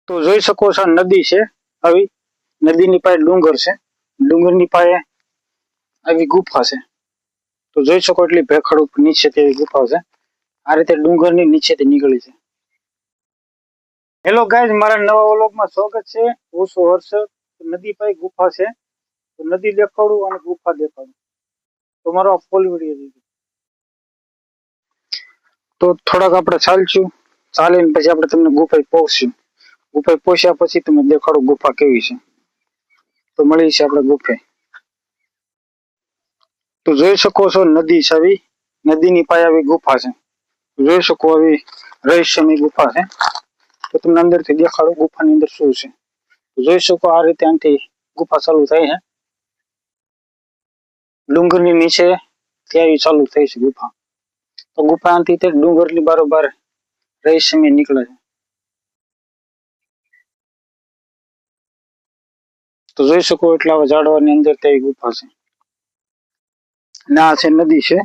તો જોઈ શકો છો નદી છે આવી, નદીની પાસે ડુંગર છે, ડુંગરની પાસે આવી ગુફા છે. તો જોઈ શકો એટલી ભેખડ ઉપર નીચે તેવી ગુફા છે. આ રીતે ડુંગરની નીચેથી નીકળી છે. હેલો ગાઈઝ, મારા નવા વ્લોગમાં સ્વાગત છે. હું છું હર્ષદ. નદી પાસે ગુફા છે, તો નદી દેખાડું અને ગુફા દેખાડું. તો મારો ફૂલ વિડીયો જોજો. તો થોડાક આપણે ચાલશું, ચાલીને પછી આપણે તમને ગુફાએ પહોંચશું. ગુફાએ પહોંચ્યા પછી તમે દેખાડો ગુફા કેવી છે. તો મળી છે આપણે ગુફાએ. તો જોઈ શકો છો નદી છે આવી, નદીની પાસે આવી ગુફા છે. જોઈ શકો આવી રહસ્યમય ગુફા છે. તો તમને અંદરથી દેખાડો ગુફાની અંદર શું છે. તો જોઈ શકો આ રીતે આનાથી ગુફા ચાલુ થાય છે. ડુંગરની નીચે ત્યાં ચાલુ થઈ છે ગુફા. તો ગુફા આનાથી તે ડુંગરની બારોબાર રહસ્યમય નીકળે છે. તો જોઈ શકો એટલે આવા ઝાડવાની અંદર તેવી ગુફા છે. ના છે નદી છે.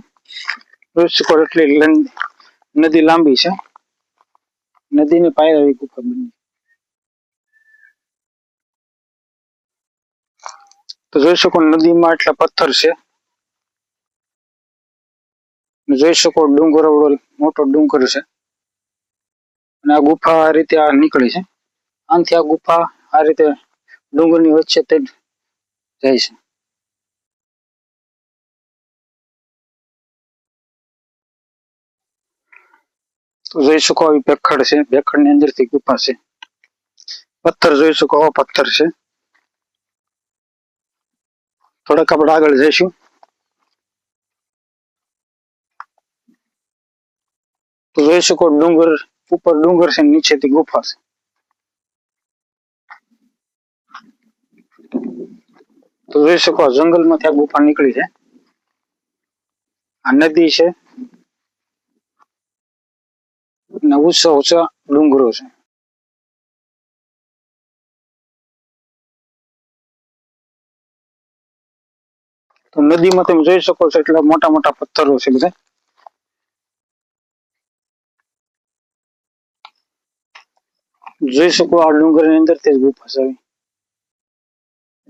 જોઈ શકો એટલી નદી લાંબી છે. નદીની પાસે આવી ગુફા બની. તો જોઈ શકો નદીમાં એટલા પથ્થર છે. જોઈ શકો ડુંગર મોટો ડુંગર છે. અને આ ગુફા આ રીતે આ નીકળી છે. આનાથી આ ગુફા આ રીતે ડુંગરની વચ્ચે તે જાય છે. તો જોઈ શકો આવી ભેખડ છે. ભેખડની અંદરથી ગુફા છે. પથ્થર જોઈ શકો આવા પથ્થર છે. થોડાક આપણે આગળ જઈશું. તો જોઈ શકો ડુંગર ઉપર ડુંગર છે, નીચેથી ગુફા છે. તો જોઈ શકો જંગલમાંથી આ ગુફા નીકળી છે. આ નદી છે અને ઊંચા ઊંચા ડુંગરો છે. તો નદીમાં તમે જોઈ શકો છો એટલા મોટા મોટા પથ્થરો છે બધા. જોઈ શકો આ ડુંગરની અંદર તે ગુફા છે.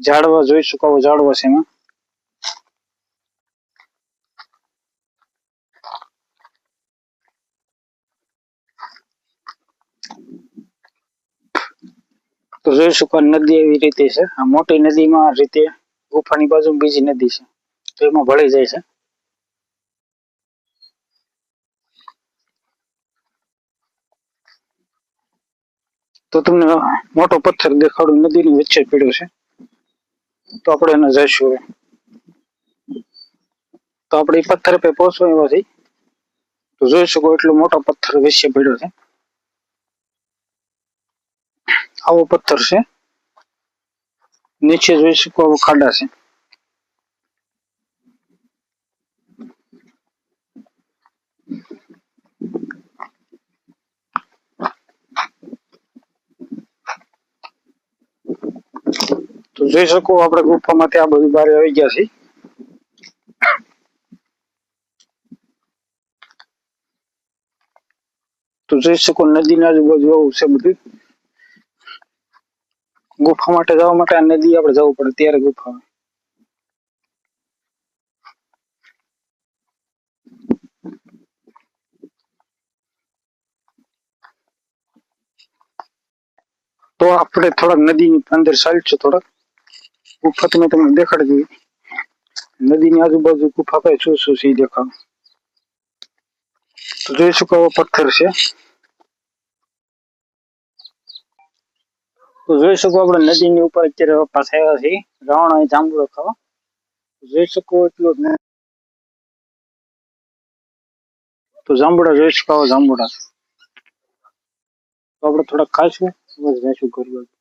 ઝાડવા જોઈ શકો ઝાડવા છે એમાં. તો જોઈ શકો નદી એવી રીતે છે. આ મોટી નદીમાં આ રીતે ગુફાની બાજુ બીજી નદી છે, તો એમાં ભળી જાય છે. તો તમને મોટો પથ્થર દેખાડું નદીની વચ્ચે પડ્યો છે. તો આપણે એને જઈશું હવે. તો આપણે એ પથ્થર पे પહોંચવા એવાથી. તો જોઈ શકો એટલો મોટો પથ્થર વચ્ચે પડ્યો છે. આવો પથ્થર છે. નીચે જોઈ શકો આવો ખાડા છે. તો જોઈ શકો આપણે ગુફામાંથી આ બધું બહાર આવી ગયા છે. તો જોઈ શકો નદીની આજુબાજુ આવું છે બધું. ગુફા માટે જવા માટે આ નદી આપણે જવું પડે ત્યારે ગુફા. તો આપણે થોડાક નદીની અંદર ચાલશું. થોડાક ગુફા તમે તમને દેખાડી દીધી. નદીની આજુબાજુ ગુફા પાસે શું શું છે દેખાડું. તો જોઈ શકો આવો પથ્થર છે. તો જોઈ શકો આપણે નદીની ઉપર અત્યારે પાછા આવ્યા છીએ રાવણ જાંબુડો ખાવા. જોઈ શકો એટલું જ. તો જાંબુડા જોઈ શકો જાંબુડા. તો આપણે થોડાક ખાઈશું બસ જઈશું ઘર બાજુ.